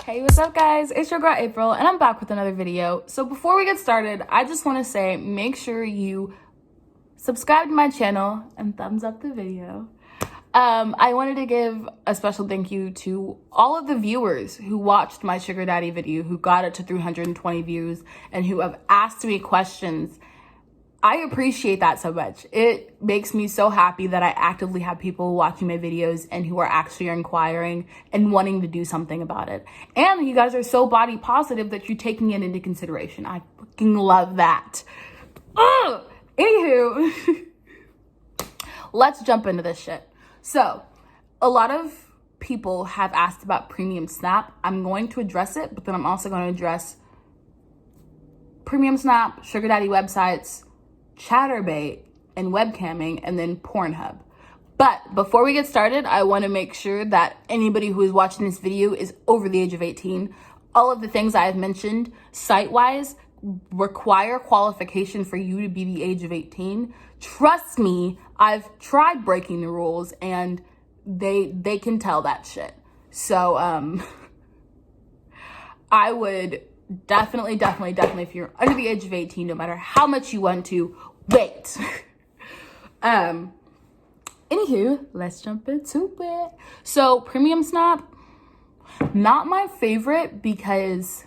Hey, what's up guys? It's your girl April and I'm back with another video. So before we get started, I just want to say make sure you subscribe to my channel and thumbs up the video. I wanted to give a special thank you to all of the viewers who watched my sugar daddy video, who got it to 320 views, and who have asked me questions. I appreciate that so much. It makes me so happy that I actively have people watching my videos and who are actually inquiring and wanting to do something about it. And you guys are so body positive that you're taking it into consideration. I fucking love that. Ugh! Anywho, let's jump into this shit. So, a lot of people have asked about Premium Snap. I'm going to address it, but then I'm also going to address Premium Snap, sugar daddy websites, Chatterbait, and webcamming, and then Pornhub. But before we get started, I want to make sure that anybody who is watching this video is over the age of 18. All of the things I have mentioned site-wise require qualification for you to be the age of 18. Trust me, I've tried breaking the rules and they can tell that shit. So I would definitely, if you're under the age of 18, no matter how much you want to, wait. Anywho, let's jump into it. So Premium Snap, not my favorite because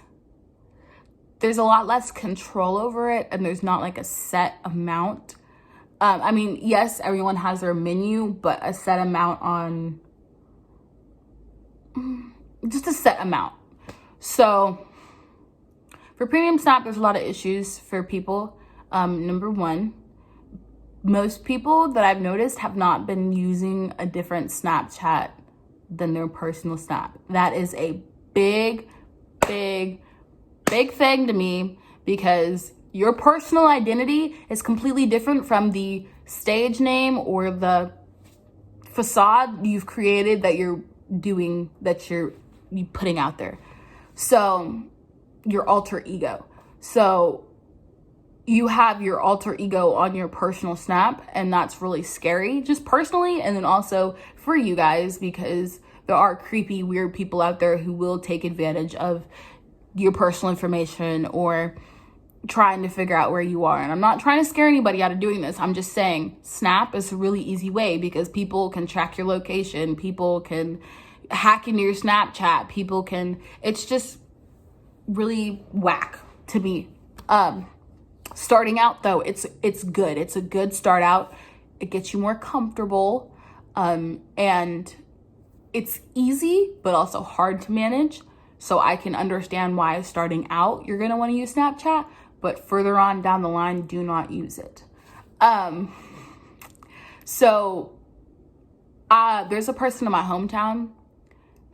there's a lot less control over it and there's not like a set amount. I mean, yes, everyone has their menu, but a set amount on, just a set amount. So for Premium Snap, there's a lot of issues for people. Number one, most people that I've noticed have not been using a different Snapchat than their personal Snap. That is a big thing to me because your personal identity is completely different from the stage name or the facade you've created that you're putting out there. So your alter ego. So you have your alter ego on your personal Snap, and that's really scary, just personally, and then also for you guys, because there are creepy, weird people out there who will take advantage of your personal information or trying to figure out where you are. And I'm not trying to scare anybody out of doing this. I'm just saying Snap is a really easy way because people can track your location, people can hack into your Snapchat, people can, it's just really whack to me. Starting out though, it's good. It's a good start out. It gets you more comfortable, and it's easy but also hard to manage. So I can understand why starting out you're gonna want to use Snapchat, but further on down the line, do not use it. There's a person in my hometown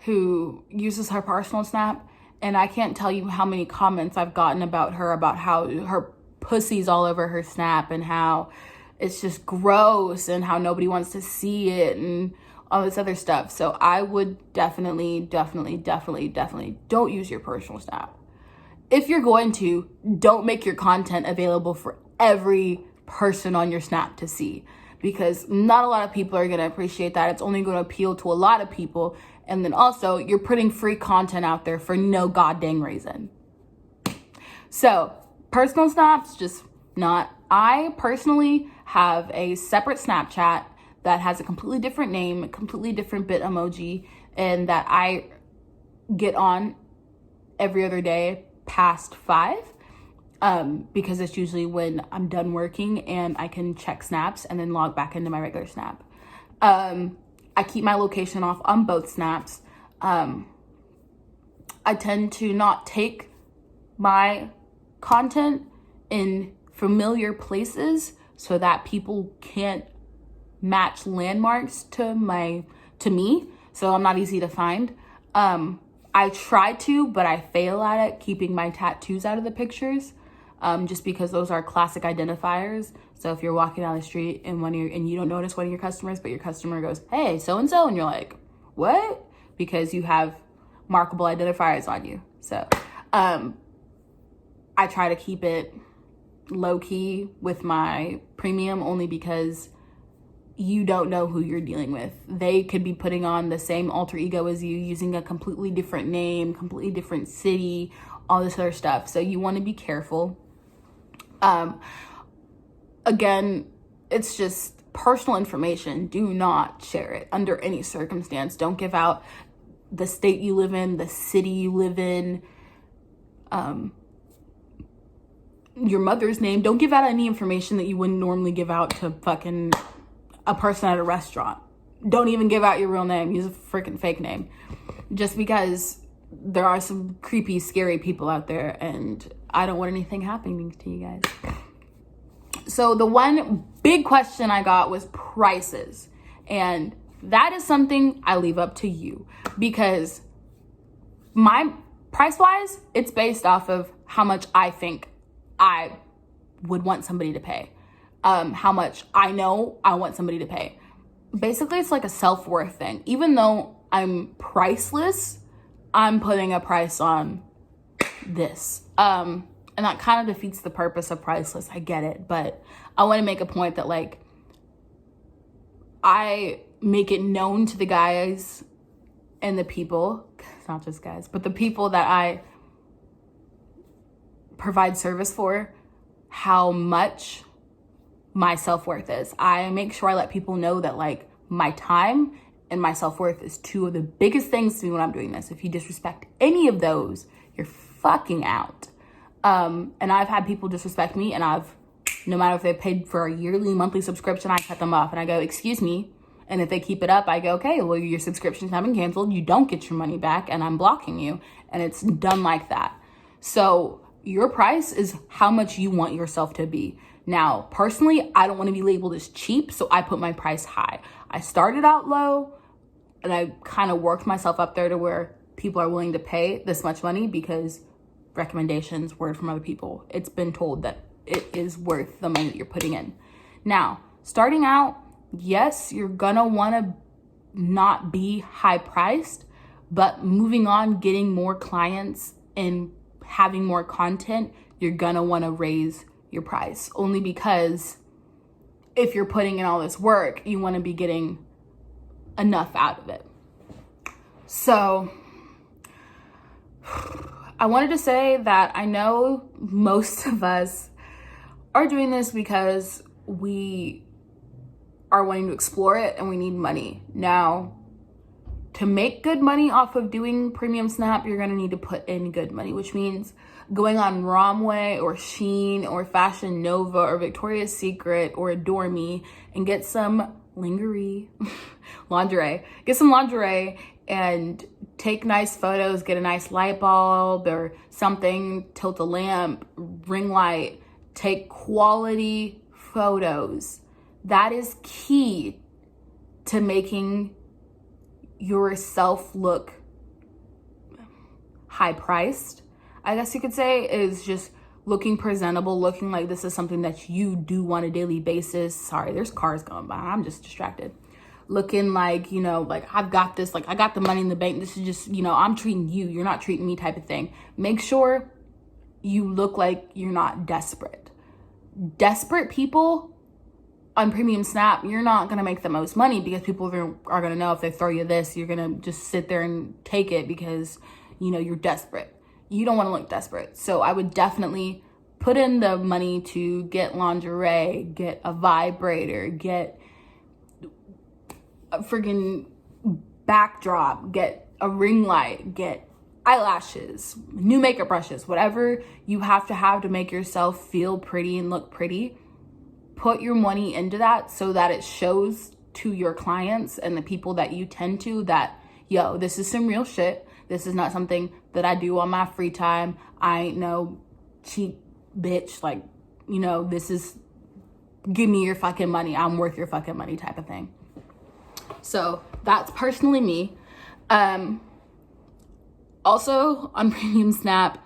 who uses her personal Snap, and I can't tell you how many comments I've gotten about her, about how her pussy's all over her Snap and how it's just gross and how nobody wants to see it and all this other stuff. So I would definitely don't use your personal Snap. If you're going to, don't make your content available for every person on your Snap to see, because not a lot of people are going to appreciate that. It's only going to appeal to a lot of people. And then also you're putting free content out there for no goddamn reason. So personal Snaps, just not. I personally have a separate Snapchat that has a completely different name, a completely different bit emoji, and that I get on every other day past 5, because it's usually when I'm done working and I can check snaps and then log back into my regular Snap. I keep my location off on both Snaps. I tend to not take my content in familiar places so that people can't match landmarks to me, so I'm not easy to find. I try to, but I fail at it, keeping my tattoos out of the pictures, just because those are classic identifiers. So if you're walking down the street and you don't notice one of your customers, but your customer goes, "Hey, so-and-so," and you're like, "What?" Because you have markable identifiers on you. So I try to keep it low-key with my premium, only because you don't know who you're dealing with. They could be putting on the same alter ego as you, using a completely different name, completely different city, all this other stuff. So you want to be careful. Again, it's just personal information. Do not share it under any circumstance. Don't give out the state you live in, the city you live in, your mother's name. Don't give out any information that you wouldn't normally give out to fucking a person at a restaurant. Don't even give out your real name. Use a freaking fake name. Just because there are some creepy, scary people out there, and I don't want anything happening to you guys. So the one big question I got was prices. And that is something I leave up to you, because my price-wise, it's based off of how much I think I would want somebody to pay. How much I know I want somebody to pay. Basically, it's like a self-worth thing. Even though I'm priceless, I'm putting a price on this. And that kind of defeats the purpose of priceless. I get it. But I want to make a point that, like, I make it known to the guys and the people, it's not just guys, but the people that I provide service for, how much my self-worth is. I make sure I let people know that, like, my time and my self-worth is two of the biggest things to me when I'm doing this. If you disrespect any of those, you're fucking out. And I've had people disrespect me, and no matter if they paid for a yearly, monthly subscription, I cut them off and I go, excuse me. And if they keep it up, I go, okay, well, your subscriptions have been canceled. You don't get your money back, and I'm blocking you. And it's done like that. So your price is how much you want yourself to be. Now, personally, I don't want to be labeled as cheap, so I put my price high. I started out low, and I kind of worked myself up there to where people are willing to pay this much money because recommendations, word from other people. It's been told that it is worth the money that you're putting in. Now, starting out, yes, you're gonna want to not be high priced, but moving on, getting more clients and having more content, you're gonna want to raise your price, only because if you're putting in all this work, you want to be getting enough out of it. So I wanted to say that I know most of us are doing this because we are wanting to explore it and we need money. Now, to make good money off of doing premium snap, you're going to need to put in good money, which means going on Romway or Shein or Fashion Nova or Victoria's Secret or Adore Me and get some lingerie, get some lingerie and take nice photos, get a nice light bulb or something, tilt a lamp, ring light, take quality photos. That is key to making yourself look high priced, I guess you could say, is just looking presentable, looking like this is something that you do on a daily basis. Sorry, there's cars going by. I'm just distracted. Looking like, like I've got this, like I got the money in the bank. This is just, I'm treating you. You're not treating me type of thing. Make sure you look like you're not desperate. Desperate people on premium snap, you're not going to make the most money because people are going to know if they throw you this, you're going to just sit there and take it because, you're desperate. You don't want to look desperate. So I would definitely put in the money to get lingerie, get a vibrator, get a friggin' backdrop, get a ring light, get eyelashes, new makeup brushes, whatever you have to make yourself feel pretty and look pretty. Put your money into that so that it shows to your clients and the people that you tend to that, yo, this is some real shit. This is not something that I do on my free time. I ain't no cheap bitch. Like, this is, give me your fucking money. I'm worth your fucking money type of thing. So that's personally me. Also on Premium Snap,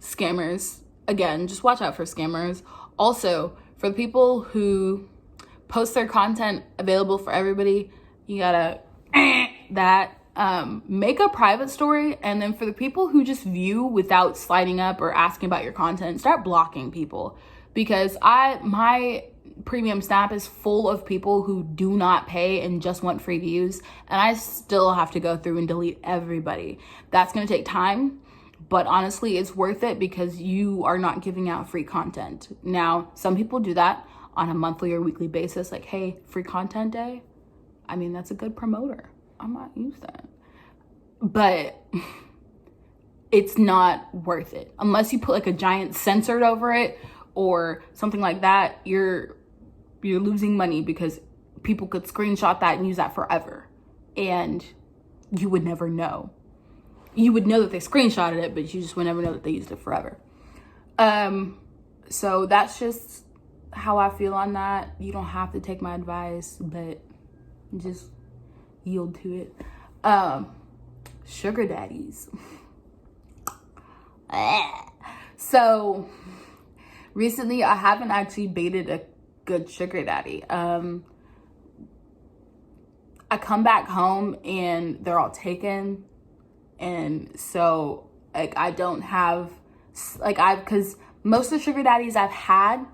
scammers. Again, just watch out for scammers. Also, for the people who post their content available for everybody, you gotta make a private story. And then for the people who just view without sliding up or asking about your content, start blocking people. Because my Premium Snap is full of people who do not pay and just want free views, and I still have to go through and delete everybody. That's going to take time, but honestly, it's worth it because you are not giving out free content. Now, some people do that on a monthly or weekly basis, like, hey, free content day. I mean, that's a good promoter. I might use that. But it's not worth it. Unless you put like a giant censored over it or something like that, you're losing money because people could screenshot that and use that forever. And you would never know. You would know that they screenshotted it, but you just would never know that they used it forever. So that's just how I feel on that. You don't have to take my advice, but just yield to it. Sugar daddies. So recently I haven't actually baited a good sugar daddy. I come back home and they're all taken, and so like I don't have because most of the sugar daddies I've had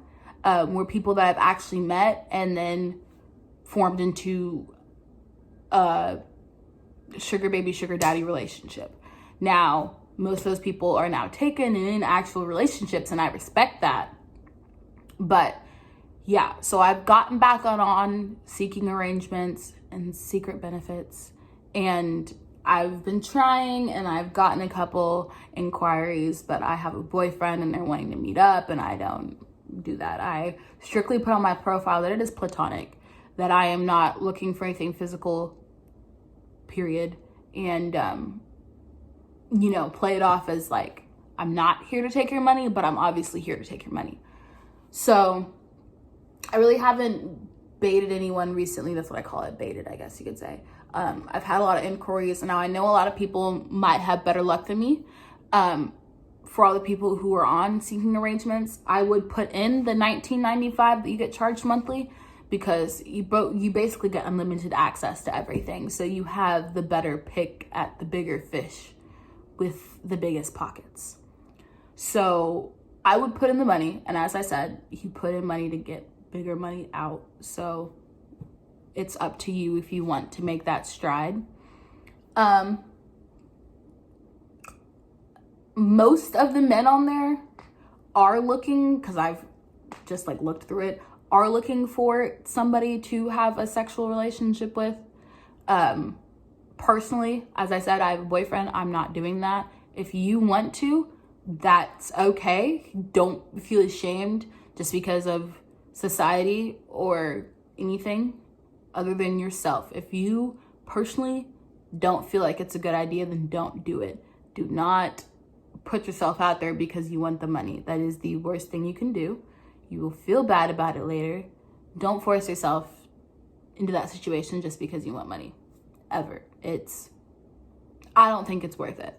were people that I've actually met and then formed into a sugar baby, sugar daddy relationship. Now, most of those people are now taken and in actual relationships, and I respect that. But yeah, so I've gotten back on seeking arrangements and secret benefits, and I've been trying, and I've gotten a couple inquiries, but I have a boyfriend and they're wanting to meet up, and I don't do that. I strictly put on my profile that it is platonic, that I am not looking for anything physical, period. And play it off as like, I'm not here to take your money, but I'm obviously here to take your money. So I really haven't baited anyone recently. That's what I call it, baited, I guess you could say. I've had a lot of inquiries, and now I know a lot of people might have better luck than me. For all the people who are on seeking arrangements, I would put in the $19.95 that you get charged monthly, because you basically get unlimited access to everything. So you have the better pick at the bigger fish with the biggest pockets. So I would put in the money, and as I said, you put in money to get bigger money out. So it's up to you if you want to make that stride. Most of the men on there are looking, because I've just like looked through it, are looking for somebody to have a sexual relationship with. Personally, as I said, I have a boyfriend. I'm not doing that. If you want to, that's okay. Don't feel ashamed just because of society or anything other than yourself. If you personally don't feel like it's a good idea, then don't do it. Do not put yourself out there because you want the money. That is the worst thing you can do. You will feel bad about it later. Don't force yourself into that situation just because you want money. Ever. I don't think it's worth it.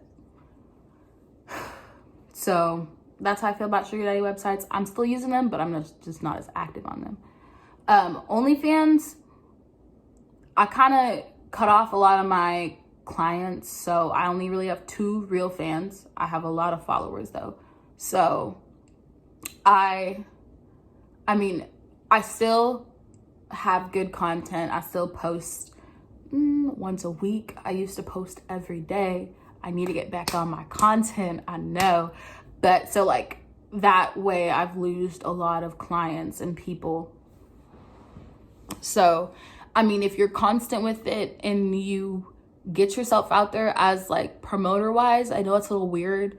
So that's how I feel about sugar daddy websites. I'm still using them, but I'm just not as active on them. OnlyFans, I kind of cut off a lot of my clients, so I only really have 2 real fans. I have a lot of followers though. So I still have good content. I still post once a week. I used to post every day. I need to get back on my content, I know. But so like that way I've lost a lot of clients and people. So, if you're constant with it and you get yourself out there as like promoter wise, I know it's a little weird,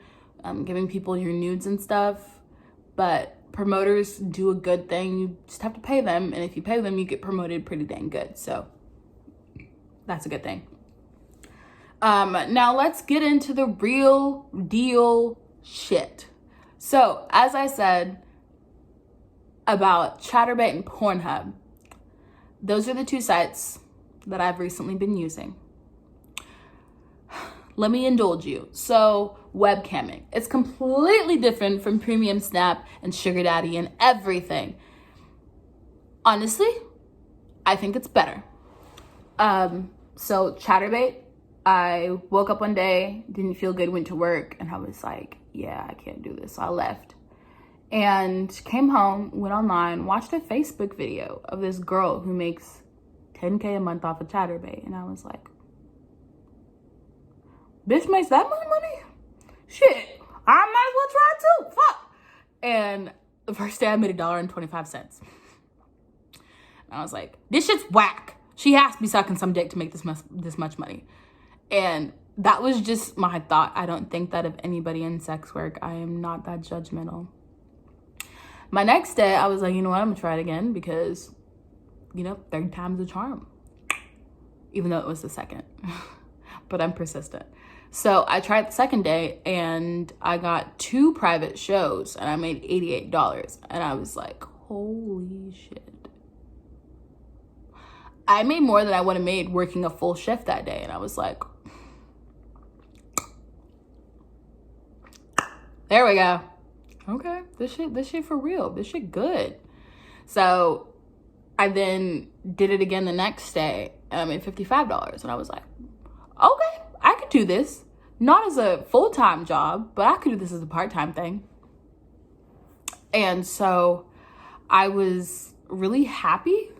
giving people your nudes and stuff, but promoters do a good thing. You just have to pay them, and if you pay them, you get promoted pretty dang good. So that's a good thing. Now let's get into the real deal shit. So as I said about Chatterbait and Pornhub, those are the 2 sites that I've recently been using. Let me indulge you. So webcamming, it's completely different from Premium Snap and Sugar Daddy and everything. Honestly, I think it's better. So Chatterbait, I woke up one day, didn't feel good, went to work, and I was like, yeah, I can't do this. So I left. And came home, went online, watched a Facebook video of this girl who makes $10K a month off of Chatterbait. And I was like, bitch makes that much money? Shit, I might as well try too. Fuck. And the first day I made $1.25. And I was like, this shit's whack. She has to be sucking some dick to make this much money. And that was just my thought. I don't think that of anybody in sex work. I am not that judgmental. My next day, I was like, you know what? I'm gonna try it again because, you know, third time's a charm. Even though it was the second. But I'm persistent. So I tried the second day and I got 2 private shows and I made $88. And I was like, holy shit. I made more than I would have made working a full shift that day. And I was like, there we go. Okay, this shit for real. This shit good. So I then did it again the next day and I made $55. And I was like, okay, I could do this. Not as a full-time job, but I could do this as a part-time thing. And so I was really happy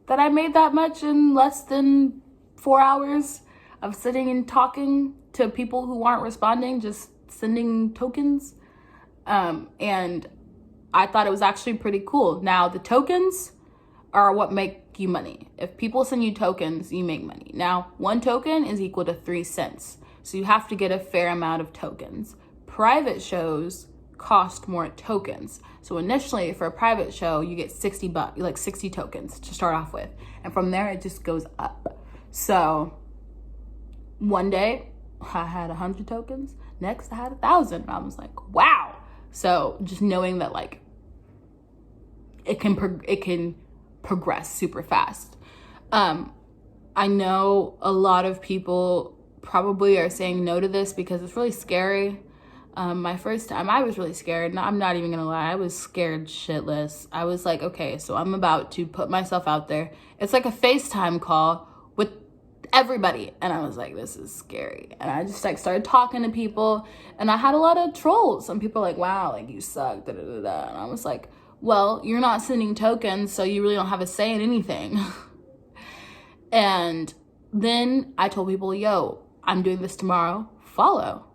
that I made that much in less than 4 hours of sitting and talking to people who aren't responding, just sending tokens. And I thought it was actually pretty cool. Now, the tokens are what make you money. If people send you tokens, you make money. Now, 1 token is equal to 3 cents. So you have to get a fair amount of tokens. Private shows cost more tokens. So initially for a private show, you get $60, like 60 tokens to start off with. And from there, it just goes up. So one day I had 100 tokens. Next I had 1,000. And I was like, wow. So just knowing that like it can progress super fast. I know a lot of people probably are saying no to this because it's really scary. My first time I was really scared. I'm not even gonna lie, I was scared shitless. I was like, okay, so I'm about to put myself out there. It's like a FaceTime call with everybody. And I was like, this is scary. And I just like started talking to people and I had a lot of trolls. Some people like, wow, like you suck, da da da da. And I was like, well, you're not sending tokens, so you really don't have a say in anything. And then I told people, yo, I'm doing this tomorrow, follow.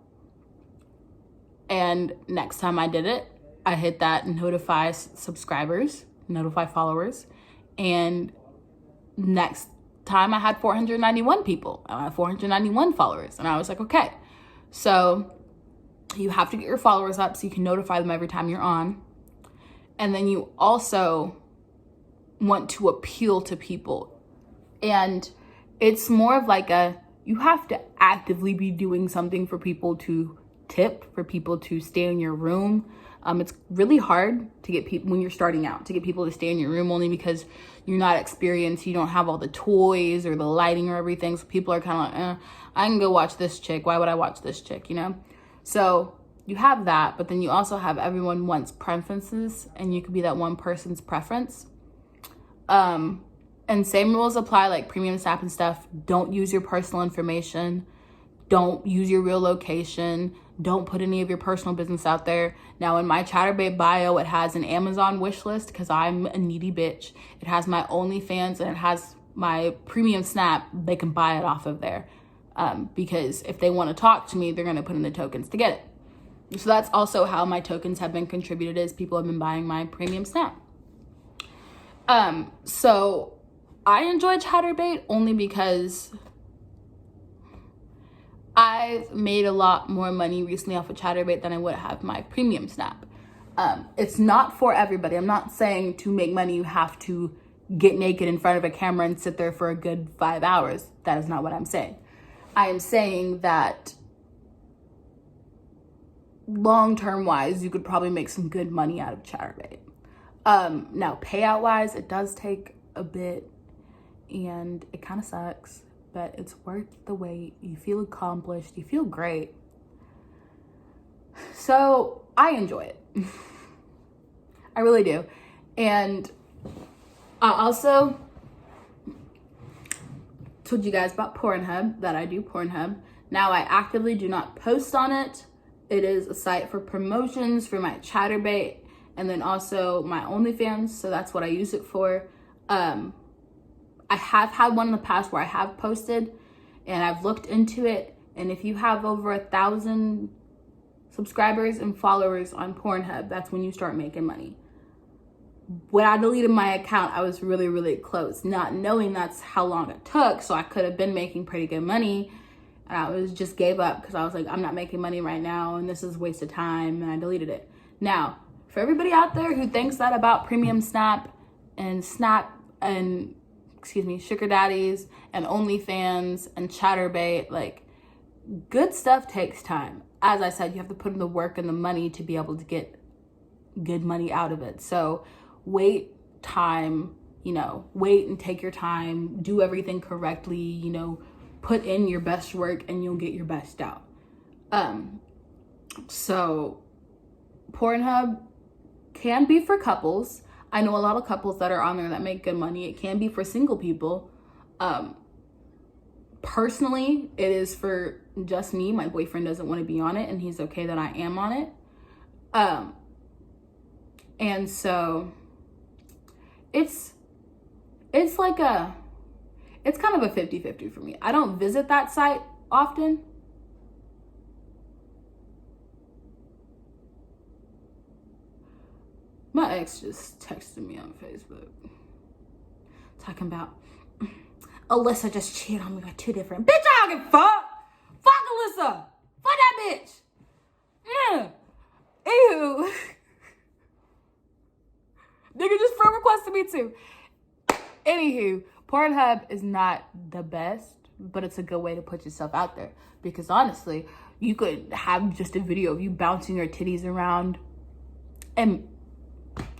And next time I did it, I hit that notify subscribers, notify followers. And next time I had 491 people. I had 491 followers. And I was like, okay. So you have to get your followers up so you can notify them every time you're on. And then you also want to appeal to people. And it's more of like you have to actively be doing something for people to tip, for people to stay in your room. It's really hard to get people, when you're starting out, to get people to stay in your room only because you're not experienced. You don't have all the toys or the lighting or everything. So people are kind of like, I can go watch this chick. Why would I watch this chick, you know? So you have that, but then you also have everyone wants preferences and you could be that one person's preference. And same rules apply, like premium snap and stuff. Don't use your personal information. Don't use your real location. Don't put any of your personal business out there. Now, in my Chatterbait bio, it has an Amazon wish list because I'm a needy bitch. It has my OnlyFans and it has my premium snap. They can buy it off of there because if they want to talk to me, they're going to put in the tokens to get it. So that's also how my tokens have been contributed, is people have been buying my premium snap. So I enjoy Chatterbait only because I've made a lot more money recently off of Chatterbait than I would have my premium snap. It's not for everybody. I'm not saying to make money you have to get naked in front of a camera and sit there for a good 5 hours. That is not what I'm saying. I am saying that long-term wise, you could probably make some good money out of Chatterbait. Now, payout wise, it does take a bit and it kind of sucks, but it's worth the wait. You feel accomplished, you feel great. So I enjoy it. I really do. And I also told you guys about Pornhub, that I do Pornhub. Now I actively do not post on it. It is a site for promotions for my Chatterbait and then also my OnlyFans, so that's what I use it for. I have had one in the past where I have posted, and I've looked into it, and if you have over 1,000 subscribers and followers on Pornhub, that's when you start making money. When I deleted my account, I was really, really close, not knowing that's how long it took, so I could have been making pretty good money, and I just gave up because I was like, I'm not making money right now, and this is a waste of time, and I deleted it. Now, for everybody out there who thinks that about Premium Snap and Sugar Daddies and OnlyFans and Chatterbait, like, good stuff takes time. As I said, you have to put in the work and the money to be able to get good money out of it. So wait and take your time, do everything correctly, put in your best work and you'll get your best out. So Pornhub can be for couples. I know a lot of couples that are on there that make good money. It can be for single people. Personally, it is for just me. My boyfriend doesn't want to be on it, and he's okay that I am on it. And so it's kind of a 50-50 for me. I don't visit that site often. My ex just texted me on Facebook talking about Alyssa just cheated on me with 2 different. Bitch, I don't give a fuck. Fuck Alyssa. Fuck that bitch. Ew. Nigga just friend requested me too. Anywho, Pornhub is not the best, but it's a good way to put yourself out there. Because honestly, you could have just a video of you bouncing your titties around and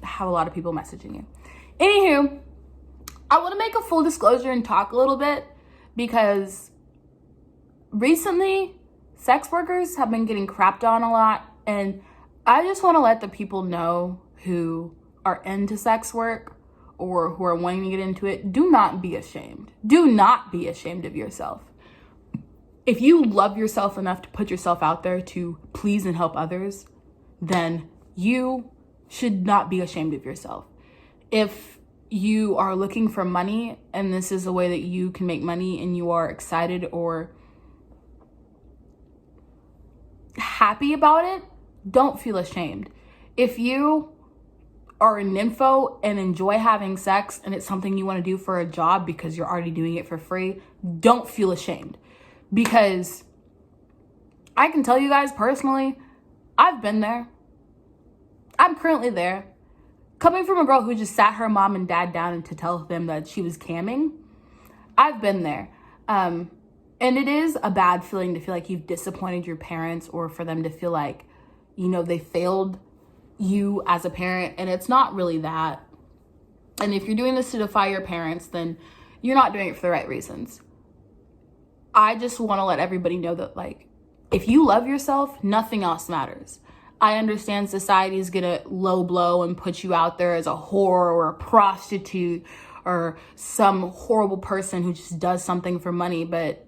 have a lot of people messaging you. Anywho, I want to make a full disclosure and talk a little bit because recently sex workers have been getting crapped on a lot, and I just want to let the people know who are into sex work or who are wanting to get into it, do not be ashamed. Do not be ashamed of yourself. If you love yourself enough to put yourself out there to please and help others, then you should not be ashamed of yourself. If you are looking for money and this is a way that you can make money and you are excited or happy about it, don't feel ashamed. If you are a nympho and enjoy having sex and it's something you want to do for a job because you're already doing it for free, don't feel ashamed. Because I can tell you guys personally, I've been there. I'm currently there. Coming from a girl who just sat her mom and dad down and to tell them that she was camming, I've been there. And it is a bad feeling to feel like you've disappointed your parents or for them to feel like, they failed you as a parent. And it's not really that. And if you're doing this to defy your parents, then you're not doing it for the right reasons. I just want to let everybody know that, if you love yourself, nothing else matters. I understand society is going to low blow and put you out there as a whore or a prostitute or some horrible person who just does something for money, but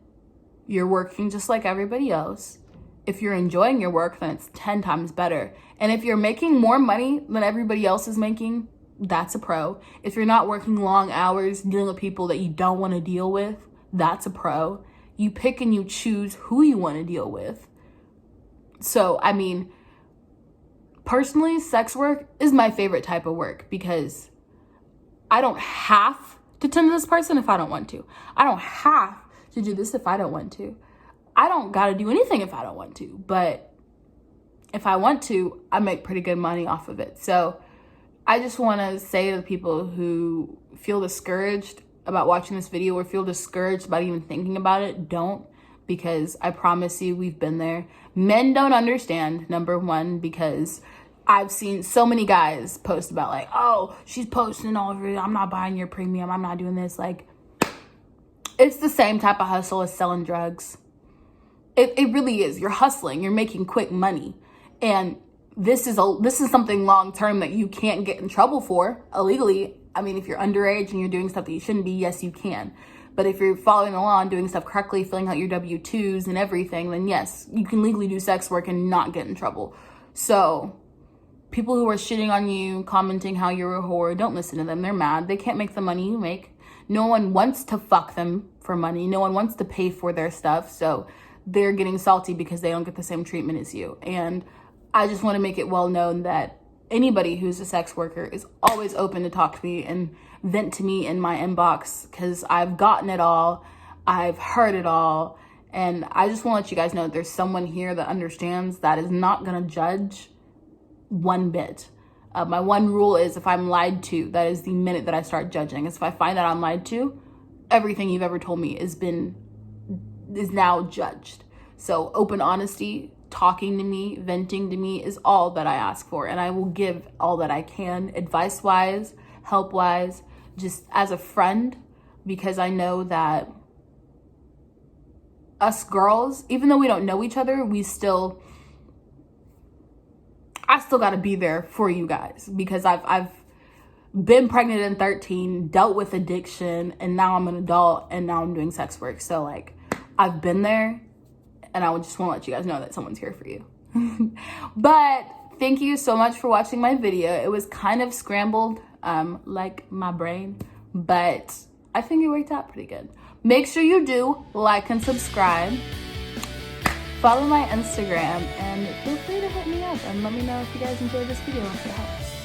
you're working just like everybody else. If you're enjoying your work, then it's 10 times better. And if you're making more money than everybody else is making, that's a pro. If you're not working long hours dealing with people that you don't want to deal with, that's a pro. You pick and you choose who you want to deal with. So, personally, sex work is my favorite type of work because I don't have to tend to this person if I don't want to. I don't have to do this if I don't want to. I don't got to do anything if I don't want to. But if I want to, I make pretty good money off of it. So I just want to say to the people who feel discouraged about watching this video or feel discouraged about even thinking about it, don't. Because I promise you, we've been there. Men don't understand, number one, because I've seen so many guys post about oh, she's posting all over it. I'm not buying your premium. I'm not doing this. It's the same type of hustle as selling drugs. It really is. You're hustling. You're making quick money. And this is something long-term that you can't get in trouble for illegally. If you're underage and you're doing stuff that you shouldn't be, yes, you can. But if you're following the law and doing stuff correctly, filling out your W-2s and everything, then yes, you can legally do sex work and not get in trouble. So people who are shitting on you, commenting how you're a whore, don't listen to them. They're mad. They can't make the money you make. No one wants to fuck them for money. No one wants to pay for their stuff. So they're getting salty because they don't get the same treatment as you. And I just want to make it well known that anybody who's a sex worker is always open to talk to me and vent to me in my inbox, because I've gotten it all. I've heard it all. And I just want to let you guys know that there's someone here that understands, that is not going to judge one bit. My one rule is, if I'm lied to, that is the minute that I start judging. Is if I find out I'm lied to, everything you've ever told me is now judged. So open honesty, talking to me, venting to me is all that I ask for. And I will give all that I can, advice-wise, help-wise, just as a friend, because I know that us girls, even though we don't know each other, I still got to be there for you guys, because I've been pregnant in 13, dealt with addiction, and now I'm an adult, and now I'm doing sex work. So like, I've been there, and I just want to let you guys know that someone's here for you. But thank you so much for watching my video. It was kind of scrambled, like my brain, but I think it worked out pretty good. Make sure you do like and subscribe. Follow my Instagram, and feel free to hit me up and let me know if you guys enjoyed this video, if it helps.